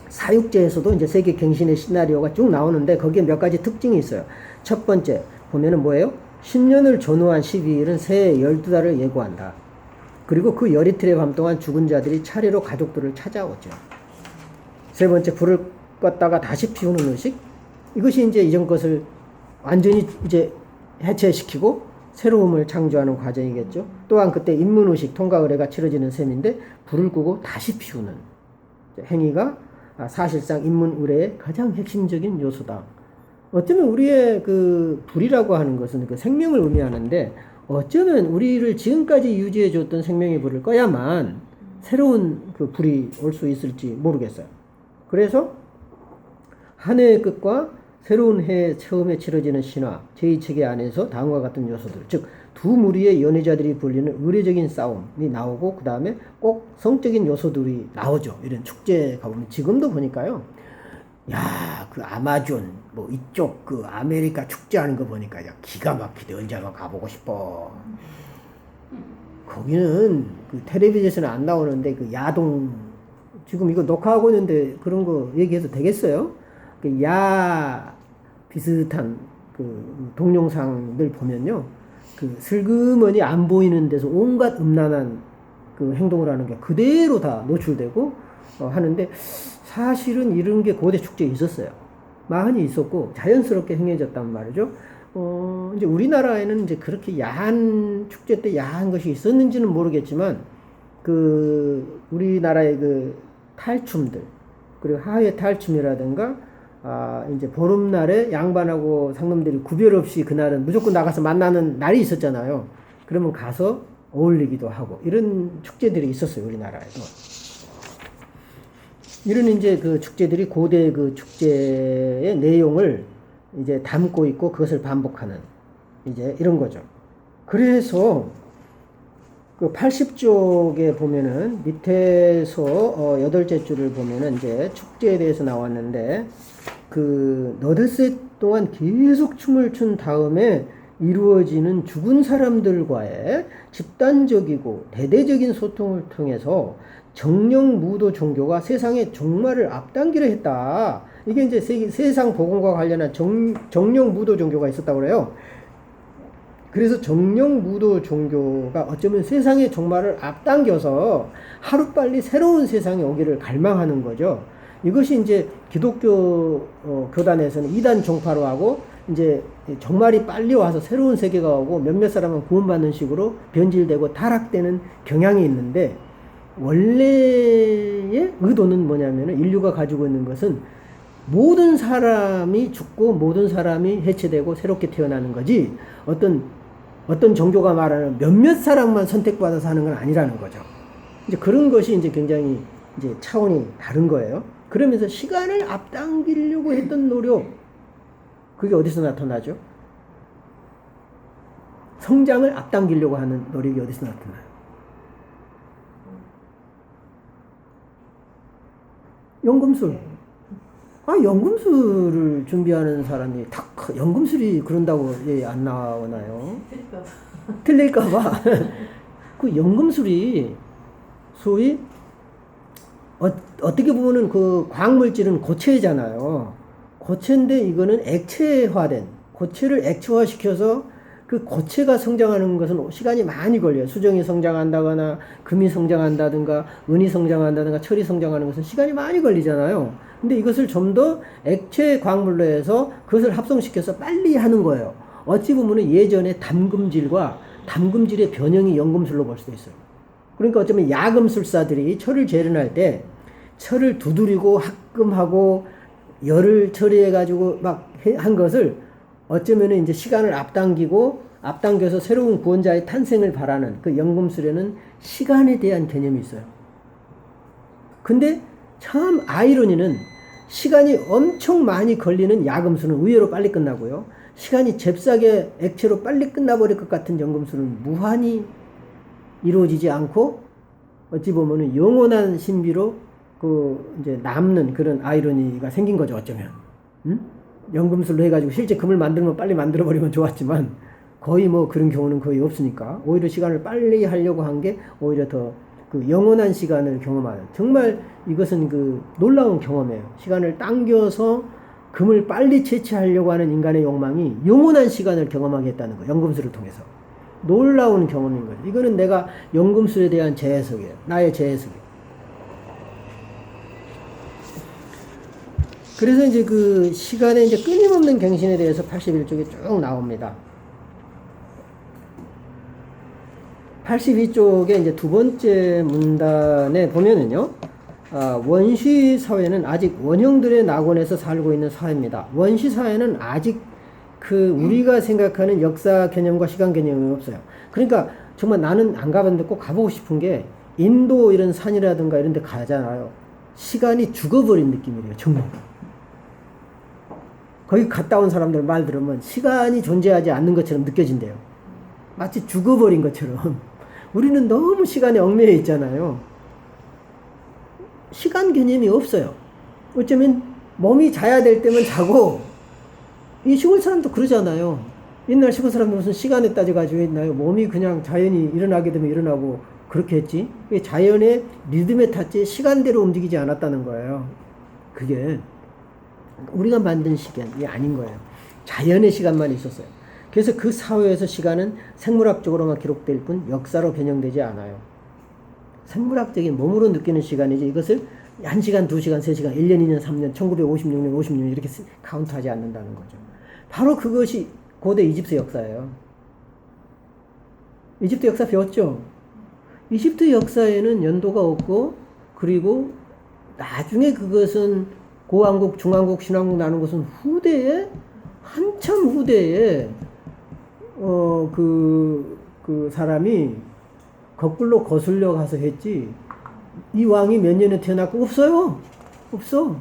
사육제에서도 이제 세계 갱신의 시나리오가 쭉 나오는데 거기에 몇 가지 특징이 있어요. 첫 번째 보면은 뭐예요? 10년을 전후한 12일은 새해 12달을 예고한다. 그리고 그 열이틀의 밤 동안 죽은 자들이 차례로 가족들을 찾아오죠. 세 번째, 불을 껐다가 다시 피우는 의식. 이것이 이제 이전 것을 완전히 이제 해체시키고 새로움을 창조하는 과정이겠죠. 또한 그때 인문의식, 통과 의례가 치러지는 셈인데 불을 끄고 다시 피우는 행위가 사실상 인문 의례의 가장 핵심적인 요소다. 어쩌면 우리의 그 불이라고 하는 것은 그 생명을 의미하는데, 어쩌면 우리를 지금까지 유지해 줬던 생명의 불을 꺼야만 새로운 그 불이 올 수 있을지 모르겠어요. 그래서 한 해의 끝과 새로운 해에 처음에 치러지는 신화, 제2체계 안에서 다음과 같은 요소들, 즉 두 무리의 연애자들이 벌리는 의례적인 싸움이 나오고, 그 다음에 꼭 성적인 요소들이 나오죠. 이런 축제 가보면 지금도 보니까요, 야, 그 아마존 뭐 이쪽 그 아메리카 축제하는 거 보니까 야, 기가 막히대. 언제 한번 가보고 싶어. 거기는 그 텔레비전에서는 안 나오는데 그 야동, 지금 이거 녹화하고 있는데 그런 거 얘기해도 되겠어요? 그 야 비슷한 그 동영상들 보면요, 그 슬그머니 안 보이는 데서 온갖 음란한 그 행동을 하는 게 그대로 다 노출되고 하는데, 사실은 이런 게 고대 축제에 있었어요. 많이 있었고 자연스럽게 행해졌단 말이죠. 이제 우리나라에는 이제 그렇게 야한 축제 때 야한 것이 있었는지는 모르겠지만, 그 우리나라의 그 탈춤들, 그리고 하회 탈춤이라든가 이제 보름날에 양반하고 상놈들이 구별 없이 그날은 무조건 나가서 만나는 날이 있었잖아요. 그러면 가서 어울리기도 하고 이런 축제들이 있었어요, 우리나라에도. 이런 이제 그 축제들이 고대 그 축제의 내용을 이제 담고 있고 그것을 반복하는 이제 이런 거죠. 그래서 그 80쪽에 보면은 밑에서 여덟째 줄을 보면은 이제 축제에 대해서 나왔는데, 그 너댓새 동안 계속 춤을 춘 다음에 이루어지는 죽은 사람들과의 집단적이고 대대적인 소통을 통해서 정령 무도 종교가 세상의 종말을 앞당기려 했다. 이게 이제 세상 복음과 관련한 정령 무도 종교가 있었다고 그래요. 그래서 정령 무도 종교가 어쩌면 세상의 종말을 앞당겨서 하루빨리 새로운 세상이 오기를 갈망하는 거죠. 이것이 이제 기독교 교단에서는 이단 종파로 하고, 이제 정말이 빨리 와서 새로운 세계가 오고 몇몇 사람은 구원받는 식으로 변질되고 타락되는 경향이 있는데, 원래의 의도는 뭐냐면은 인류가 가지고 있는 것은 모든 사람이 죽고 모든 사람이 해체되고 새롭게 태어나는 거지, 어떤 종교가 말하는 몇몇 사람만 선택받아서 하는 건 아니라는 거죠. 이제 그런 것이 이제 굉장히 이제 차원이 다른 거예요. 그러면서 시간을 앞당기려고 했던 노력, 그게 어디서 나타나죠? 성장을 앞당기려고 하는 노력이 어디서 나타나요? 연금술. 연금술을 준비하는 사람이 연금술이 그런다고 안 나오나요? 틀릴까봐. 그 연금술이 소위 어떻게 보면은 그 광물질은 고체잖아요. 고체인데 이거는 액체화된, 고체를 액체화시켜서 그 고체가 성장하는 것은 시간이 많이 걸려요. 수정이 성장한다거나 금이 성장한다든가 은이 성장한다든가 철이 성장하는 것은 시간이 많이 걸리잖아요. 근데 이것을 좀 더 액체 광물로 해서 그것을 합성시켜서 빨리 하는 거예요. 어찌 보면 예전에 담금질의 변형이 연금술로 볼 수도 있어요. 그러니까 어쩌면 야금술사들이 철을 재련할 때 철을 두드리고 합금하고 열을 처리해가지고 막 한 것을 어쩌면 이제 시간을 앞당겨서 새로운 구원자의 탄생을 바라는 그 연금술에는 시간에 대한 개념이 있어요. 근데 참 아이러니는 시간이 엄청 많이 걸리는 야금술은 의외로 빨리 끝나고요. 시간이 잽싸게 액체로 빨리 끝나버릴 것 같은 연금술은 무한히 이루어지지 않고 어찌 보면은 영원한 신비로 이제 남는 그런 아이러니가 생긴 거죠, 어쩌면. 연금술로 해가지고 실제 금을 만들면 빨리 만들어버리면 좋았지만 거의 뭐 그런 경우는 거의 없으니까 오히려 시간을 빨리 하려고 한 게 오히려 더 그 영원한 시간을 경험하는, 정말 이것은 그 놀라운 경험이에요. 시간을 당겨서 금을 빨리 채취하려고 하는 인간의 욕망이 영원한 시간을 경험하게 했다는 거, 연금술을 통해서. 놀라운 경험인 거죠. 이거는 내가 연금술에 대한 재해석이에요. 나의 재해석이에요. 그래서 이제 그 시간의 이제 끊임없는 갱신에 대해서 81쪽에 쭉 나옵니다. 82쪽에 이제 두 번째 문단에 보면은요, 원시 사회는 아직 원형들의 낙원에서 살고 있는 사회입니다. 원시 사회는 아직 우리가 생각하는 역사 개념과 시간 개념이 없어요. 그러니까 정말 나는 안 가봤는데 꼭 가보고 싶은 게 인도 이런 산이라든가 이런 데 가잖아요. 시간이 죽어버린 느낌이래요, 정말. 거기 갔다 온 사람들 말 들으면 시간이 존재하지 않는 것처럼 느껴진대요. 마치 죽어버린 것처럼. 우리는 너무 시간에 얽매여 있잖아요. 시간 개념이 없어요. 어쩌면 몸이 자야 될 때면 자고, 이 시골 사람도 그러잖아요. 옛날 시골 사람들 무슨 시간에 따져가지고 했나요? 몸이 그냥 자연이 일어나게 되면 일어나고 그렇게 했지. 자연의 리듬에 탔지 시간대로 움직이지 않았다는 거예요. 그게 우리가 만든 시간이 아닌 거예요. 자연의 시간만 있었어요. 그래서 그 사회에서 시간은 생물학적으로만 기록될 뿐 역사로 변형되지 않아요. 생물학적인 몸으로 느끼는 시간이지 이것을 1시간, 2시간, 3시간, 1년, 2년, 3년, 1956년, 50년 이렇게 카운트하지 않는다는 거죠. 바로 그것이 고대 이집트 역사예요. 이집트 역사 배웠죠? 이집트 역사에는 연도가 없고, 그리고 나중에 그것은 고왕국, 중왕국, 신왕국 나눈 것은 후대에, 한참 후대에 그 사람이 거꾸로 거슬려 가서 했지, 이 왕이 몇 년에 태어났고 없어요. 없어.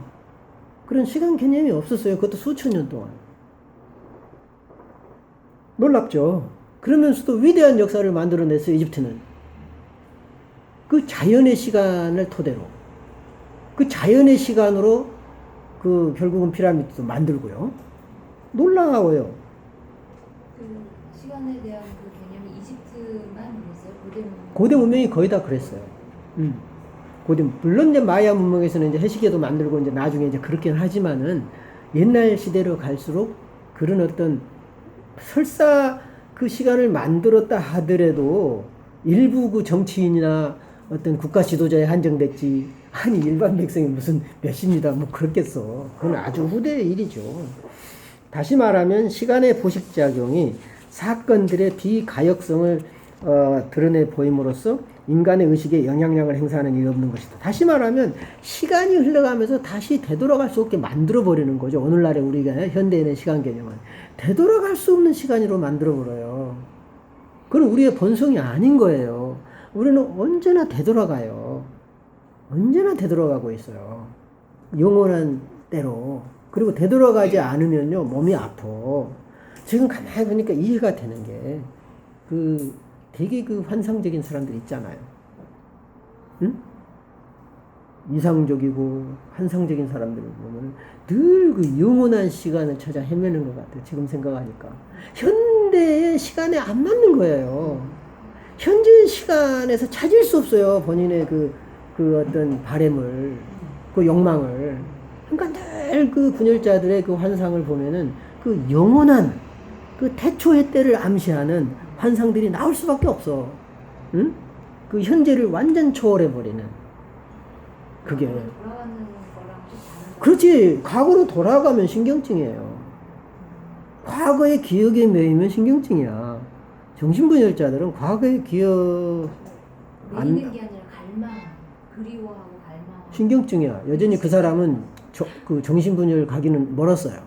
그런 시간 개념이 없었어요. 그것도 수천 년 동안. 놀랍죠. 그러면서도 위대한 역사를 만들어냈어요. 이집트는 그 자연의 시간을 토대로, 그 자연의 시간으로 결국은 피라미드도 만들고요. 놀라워요. 그 시간에 대한 그 개념이 이집트만 그랬어요? 고대 문명이 거의 다 그랬어요. 물론 이제 마야 문명에서는 이제 해시계도 만들고 이제 나중에 이제 그렇긴 하지만은 옛날 시대로 갈수록 그런 어떤, 설사 그 시간을 만들었다 하더라도 일부 그 정치인이나 어떤 국가 지도자에 한정됐지, 아니 일반 백성이 무슨 몇십니다 뭐 그렇겠어. 그건 아주 후대의 일이죠. 다시 말하면 시간의 포식작용이 사건들의 비가역성을 드러내 보임으로써 인간의 의식에 영향력을 행사하는 일이 없는 것이다. 다시 말하면 시간이 흘러가면서 다시 되돌아갈 수 없게 만들어버리는 거죠. 오늘날의 우리가 현대인의 시간 개념은 되돌아갈 수 없는 시간으로 만들어버려요. 그건 우리의 본성이 아닌 거예요. 우리는 언제나 되돌아가요. 언제나 되돌아가고 있어요. 영원한 때로. 그리고 되돌아가지 않으면요 몸이 아파. 지금 가만히 보니까 이해가 되는 게 되게 환상적인 사람들 있잖아요. 응? 이상적이고 환상적인 사람들을 보면 늘 그 영원한 시간을 찾아 헤매는 것 같아요. 지금 생각하니까. 현대의 시간에 안 맞는 거예요. 현재 시간에서 찾을 수 없어요. 본인의 그 어떤 바램을, 그 욕망을. 그러니까 늘 그 분열자들의 그 환상을 보면은 그 영원한 그 태초의 때를 암시하는 환상들이 나올 수밖에 없어. 응? 그 현재를 완전 초월해버리는. 그게. 돌아가는 거랑 좀 다른. 그렇지. 과거로 돌아가면 신경증이에요. 과거의 기억에 매이면 신경증이야. 정신분열자들은 과거의 기억 매이는 게 아니라 갈망, 그리워하고 갈망. 신경증이야. 여전히 그 사람은 그 정신분열 가기는 멀었어요.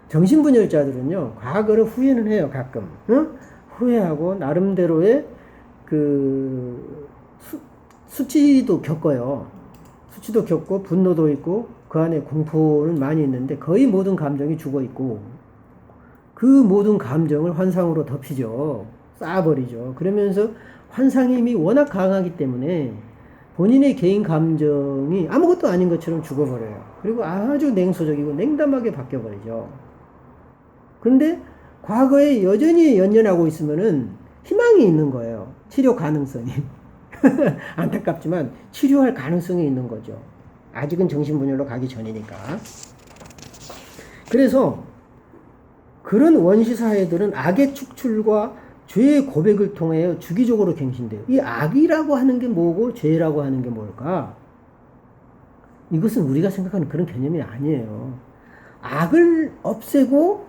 정신분열자들은요, 과거를 후회는 해요, 가끔. 응? 후회하고, 나름대로의 수치도 겪어요. 수치도 겪고, 분노도 있고, 그 안에 공포는 많이 있는데, 거의 모든 감정이 죽어 있고, 그 모든 감정을 환상으로 덮이죠. 쌓아버리죠. 그러면서 환상의 힘이 워낙 강하기 때문에, 본인의 개인 감정이 아무것도 아닌 것처럼 죽어버려요. 그리고 아주 냉소적이고 냉담하게 바뀌어버리죠. 그런데 과거에 여전히 연연하고 있으면은 희망이 있는 거예요. 치료 가능성이. 안타깝지만 치료할 가능성이 있는 거죠. 아직은 정신분열로 가기 전이니까. 그래서 그런 원시사회들은 악의 축출과 죄의 고백을 통해 주기적으로 갱신돼요. 이 악이라고 하는 게 뭐고 죄라고 하는 게 뭘까? 이것은 우리가 생각하는 그런 개념이 아니에요. 악을 없애고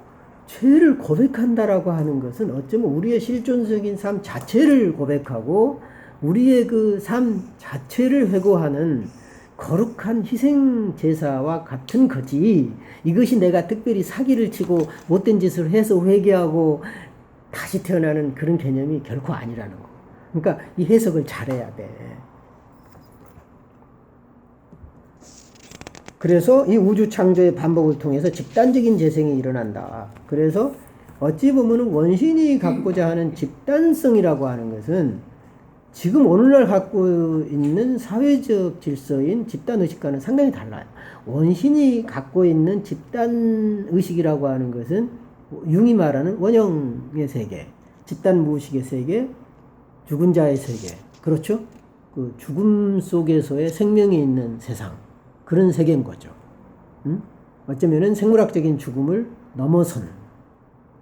죄를 고백한다라고 하는 것은 어쩌면 우리의 실존적인 삶 자체를 고백하고 우리의 그 삶 자체를 회고하는 거룩한 희생 제사와 같은 거지. 이것이 내가 특별히 사기를 치고 못된 짓을 해서 회개하고 다시 태어나는 그런 개념이 결코 아니라는 거. 그러니까 이 해석을 잘해야 돼. 그래서 이 우주 창조의 반복을 통해서 집단적인 재생이 일어난다. 그래서 어찌 보면 원신이 갖고자 하는 집단성이라고 하는 것은 지금 오늘날 갖고 있는 사회적 질서인 집단의식과는 상당히 달라요. 원신이 갖고 있는 집단의식이라고 하는 것은 융이 말하는 원형의 세계, 집단무의식의 세계, 죽은 자의 세계. 그렇죠? 그 죽음 속에서의 생명이 있는 세상. 그런 세계인 거죠. 응? 어쩌면은 생물학적인 죽음을 넘어선.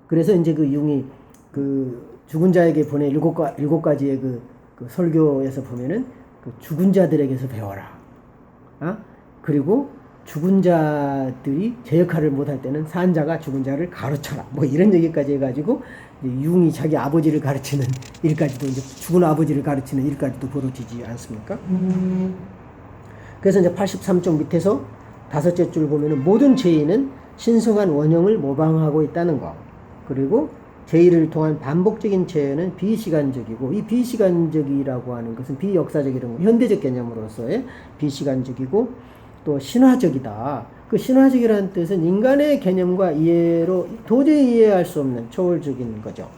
그래서 이제 그 융이 그 죽은 자에게 보낸 일곱 가지의 그 설교에서 보면은 그 죽은 자들에게서 배워라. 그리고 죽은 자들이 제 역할을 못할 때는 산 자가 죽은 자를 가르쳐라. 뭐 이런 얘기까지 해가지고 융이 자기 아버지를 가르치는 일까지도 이제 죽은 아버지를 가르치는 일까지도 벌어지지 않습니까? 그래서 이제 83쪽 밑에서 다섯째 줄 보면은 모든 죄인은 신성한 원형을 모방하고 있다는 거. 그리고 죄를 통한 반복적인 죄는 비시간적이고 이 비시간적이라고 하는 것은 비역사적이라는 거. 현대적 개념으로서의 비시간적이고 또 신화적이다. 그 신화적이라는 뜻은 인간의 개념과 이해로 도저히 이해할 수 없는 초월적인 거죠.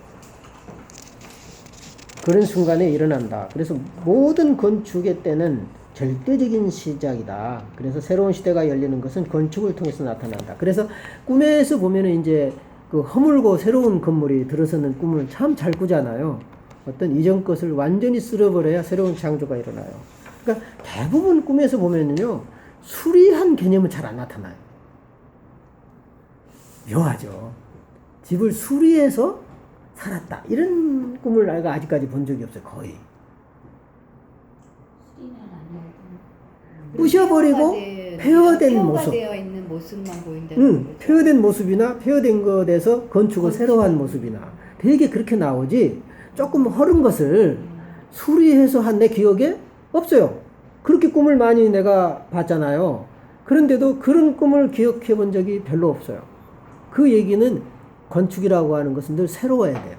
그런 순간에 일어난다. 그래서 모든 건축의 때는 절대적인 시작이다. 그래서 새로운 시대가 열리는 것은 건축을 통해서 나타난다. 그래서 꿈에서 보면은 이제 그 허물고 새로운 건물이 들어서는 꿈을 참 잘 꾸잖아요. 어떤 이전 것을 완전히 쓸어버려야 새로운 창조가 일어나요. 그러니까 대부분 꿈에서 보면은요, 수리한 개념은 잘 안 나타나요. 묘하죠. 집을 수리해서 살았다. 이런 꿈을 내가 아직까지 본 적이 없어요. 거의. 수리는 아니어도 부셔버리고 폐허된 모습. 되어 있는 모습만 보인다는 거죠. 폐허된 모습이나 폐허된 것에서 건축을 새로 한 모습이나 되게 그렇게 나오지 조금 허른 것을 수리해서 한 내 기억에 없어요. 그렇게 꿈을 많이 내가 봤잖아요. 그런데도 그런 꿈을 기억해 본 적이 별로 없어요. 그 얘기는 건축이라고 하는 것은 늘 새로워야 돼요.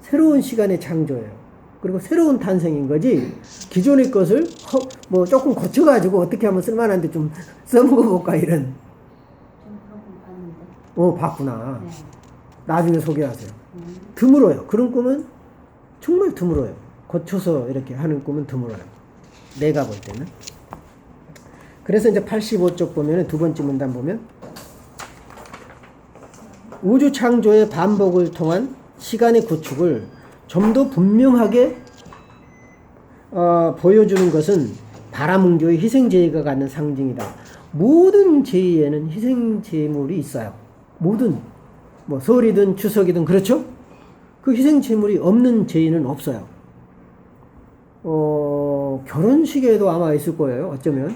새로운 시간의 창조예요. 그리고 새로운 탄생인 거지 기존의 것을 뭐 조금 고쳐가지고 어떻게 하면 쓸만한데 좀 써먹어볼까 이런. 좀 그런 거 봤는데. 봤구나. 네. 나중에 소개하세요. 드물어요. 그런 꿈은 정말 드물어요. 고쳐서 이렇게 하는 꿈은 드물어요. 내가 볼 때는. 그래서 이제 85쪽 보면 두 번째 문단 보면 우주 창조의 반복을 통한 시간의 구축을 좀 더 분명하게 보여주는 것은 바라문교의 희생제의가 갖는 상징이다. 모든 제의에는 희생제물이 있어요. 모든 뭐 설이든 추석이든 그렇죠? 그 희생제물이 없는 제의는 없어요. 결혼식에도 아마 있을 거예요. 어쩌면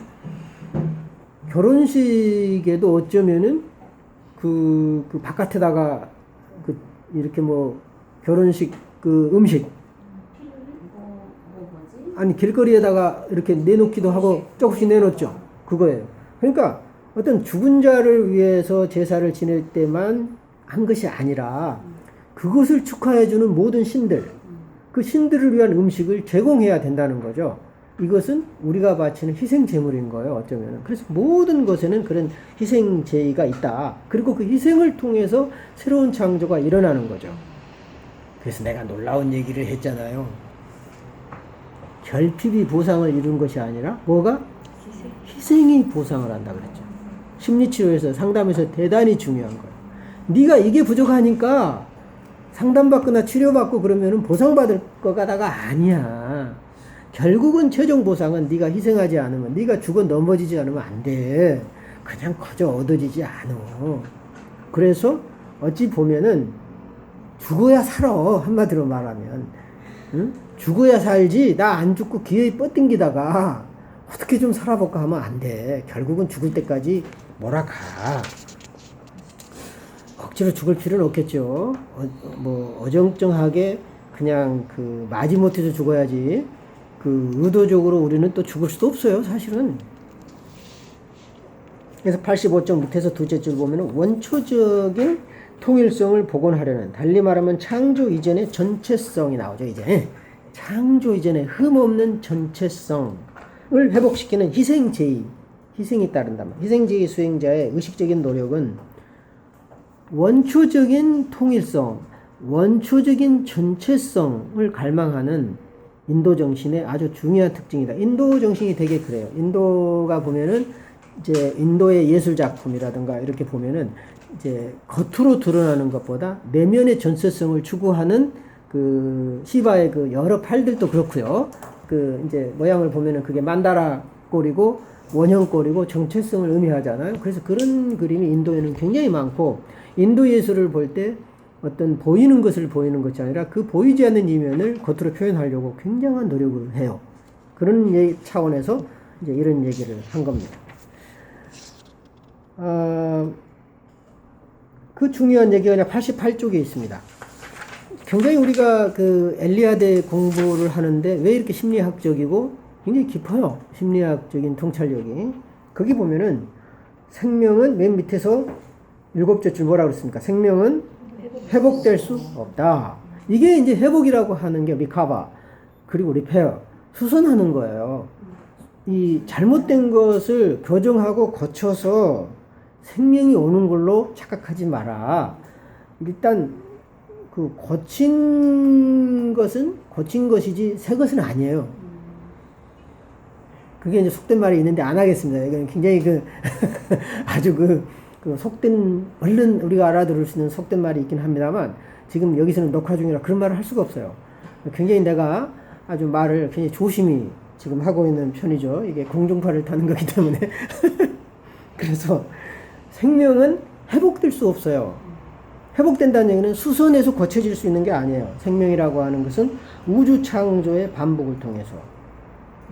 결혼식에도 어쩌면은 그 바깥에다가 이렇게 뭐 결혼식 그 음식 뭐지? 아니 길거리에다가 이렇게 내놓기도 하고 조금씩 내놓죠. 그거예요. 그러니까 어떤 죽은 자를 위해서 제사를 지낼 때만 한 것이 아니라 그것을 축하해주는 모든 신들, 그 신들을 위한 음식을 제공해야 된다는 거죠. 이것은 우리가 바치는 희생 제물인 거예요. 어쩌면. 그래서 모든 것에는 그런 희생 제의가 있다. 그리고 그 희생을 통해서 새로운 창조가 일어나는 거죠. 그래서 내가 놀라운 얘기를 했잖아요. 결핍이 보상을 이룬 것이 아니라 뭐가? 희생이 보상을 한다 그랬죠. 심리치료에서 상담에서 대단히 중요한 거예요. 네가 이게 부족하니까 상담받거나 치료받고 그러면은 보상받을 거가다가 아니야. 결국은 최종 보상은 네가 희생하지 않으면, 네가 죽어 넘어지지 않으면 안 돼. 그냥 거저 얻어지지 않아. 그래서 어찌 보면은 죽어야 살아. 한마디로 말하면. 응? 죽어야 살지. 나 안 죽고 기어이 뻗댕기다가 어떻게 좀 살아볼까 하면 안 돼. 결국은 죽을 때까지 몰아가. 억지로 죽을 필요는 없겠죠. 어정쩡하게 그냥 마지못해서 죽어야지. 의도적으로 우리는 또 죽을 수도 없어요, 사실은. 그래서 85쪽 밑에서 두째 줄 보면은 원초적인 통일성을 복원하려는, 달리 말하면 창조 이전의 전체성이 나오죠, 이제. 창조 이전의 흠없는 전체성을 회복시키는 희생제의, 희생이 따른다. 희생제의 수행자의 의식적인 노력은 원초적인 통일성, 원초적인 전체성을 갈망하는 인도 정신의 아주 중요한 특징이다. 인도 정신이 되게 그래요. 인도가 보면은 이제 인도의 예술 작품이라든가 이렇게 보면은 이제 겉으로 드러나는 것보다 내면의 전체성을 추구하는 시바의 여러 팔들도 그렇고요. 이제 모양을 보면은 그게 만다라 꼴이고 원형 꼴이고 정체성을 의미하잖아요. 그래서 그런 그림이 인도에는 굉장히 많고, 인도 예술을 볼 때 어떤 보이는 것을 보이는 것이 아니라 그 보이지 않는 이면을 겉으로 표현하려고 굉장한 노력을 해요. 그런 차원에서 이제 이런 얘기를 한 겁니다. 그 중요한 얘기가 88쪽에 있습니다. 굉장히 우리가 엘리아데 공부를 하는데 왜 이렇게 심리학적이고 굉장히 깊어요. 심리학적인 통찰력이. 거기 보면은 생명은 맨 밑에서 7째 줄 뭐라고 그랬습니까? 생명은 회복될 수 없다. 이게 이제 회복이라고 하는 게 리카바, 그리고 리페어, 수선하는 거예요. 이 잘못된 것을 교정하고 고쳐서 생명이 오는 걸로 착각하지 마라. 일단 고친 것은 고친 것이지 새 것은 아니에요. 그게 이제 속된 말이 있는데 안 하겠습니다. 이건 굉장히 아주 속된, 얼른 우리가 알아들을 수 있는 속된 말이 있긴 합니다만, 지금 여기서는 녹화 중이라 그런 말을 할 수가 없어요. 굉장히 내가 아주 말을 굉장히 조심히 지금 하고 있는 편이죠. 이게 공중파를 타는 거기 때문에. 그래서 생명은 회복될 수 없어요. 회복된다는 얘기는 수선해서 고쳐질 수 있는 게 아니에요. 생명이라고 하는 것은 우주 창조의 반복을 통해서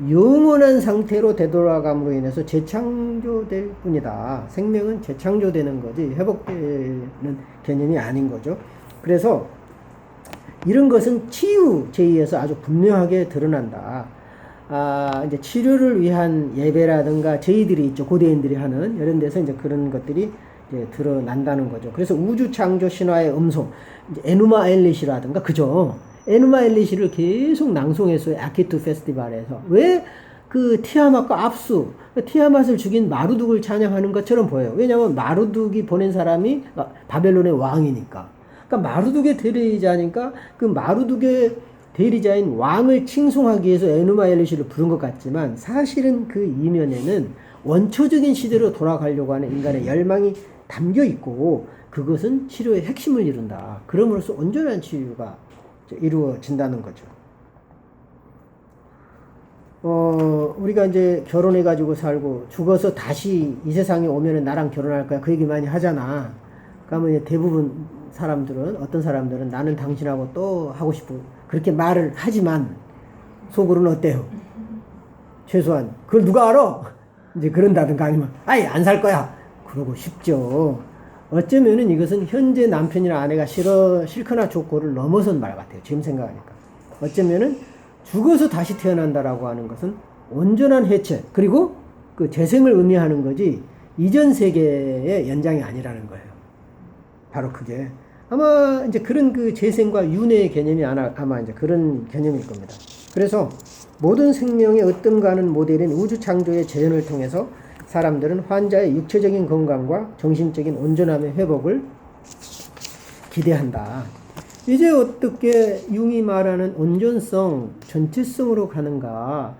영원한 상태로 되돌아감으로 인해서 재창조될 뿐이다. 생명은 재창조되는 거지 회복되는 개념이 아닌 거죠. 그래서 이런 것은 치유 제의에서 아주 분명하게 드러난다. 이제 치료를 위한 예배라든가 제의들이 있죠. 고대인들이 하는 이런 데서 이제 그런 것들이 이제 드러난다는 거죠. 그래서 우주 창조 신화의 음성, 이제 에누마 엘리시라든가 그죠? 에누마 엘리시를 계속 낭송했어요. 아키투 페스티벌에서. 왜 그 티아맛과 압수, 티아맛을 죽인 마루둑을 찬양하는 것처럼 보여요. 왜냐하면 마루둑이 보낸 사람이 바벨론의 왕이니까. 그러니까 마루둑의 대리자니까 그 마루둑의 대리자인 왕을 칭송하기 위해서 에누마 엘리시를 부른 것 같지만 사실은 그 이면에는 원초적인 시대로 돌아가려고 하는 인간의 열망이 담겨 있고 그것은 치료의 핵심을 이룬다. 그럼으로써 온전한 치유가 이루어진다는 거죠. 우리가 이제 결혼해가지고 살고 죽어서 다시 이 세상에 오면은 나랑 결혼할 거야. 그 얘기 많이 하잖아. 그러면 대부분 사람들은, 어떤 사람들은 나는 당신하고 또 하고 싶어. 그렇게 말을 하지만 속으로는 어때요? 최소한 그걸 누가 알아? 이제 그런다든가 아니면 아이 안 살 거야. 그러고 싶죠. 어쩌면은 이것은 현재 남편이나 아내가 싫거나 좋고를 넘어선 말 같아요. 지금 생각하니까. 어쩌면은 죽어서 다시 태어난다라고 하는 것은 온전한 해체, 그리고 그 재생을 의미하는 거지 이전 세계의 연장이 아니라는 거예요. 바로 그게. 아마 이제 그런 그 재생과 윤회의 개념이 아마 이제 그런 개념일 겁니다. 그래서 모든 생명의 으뜸가는 모델인 우주 창조의 재현을 통해서 사람들은 환자의 육체적인 건강과 정신적인 온전함의 회복을 기대한다. 이제 어떻게 융이 말하는 온전성, 전체성으로 가는가?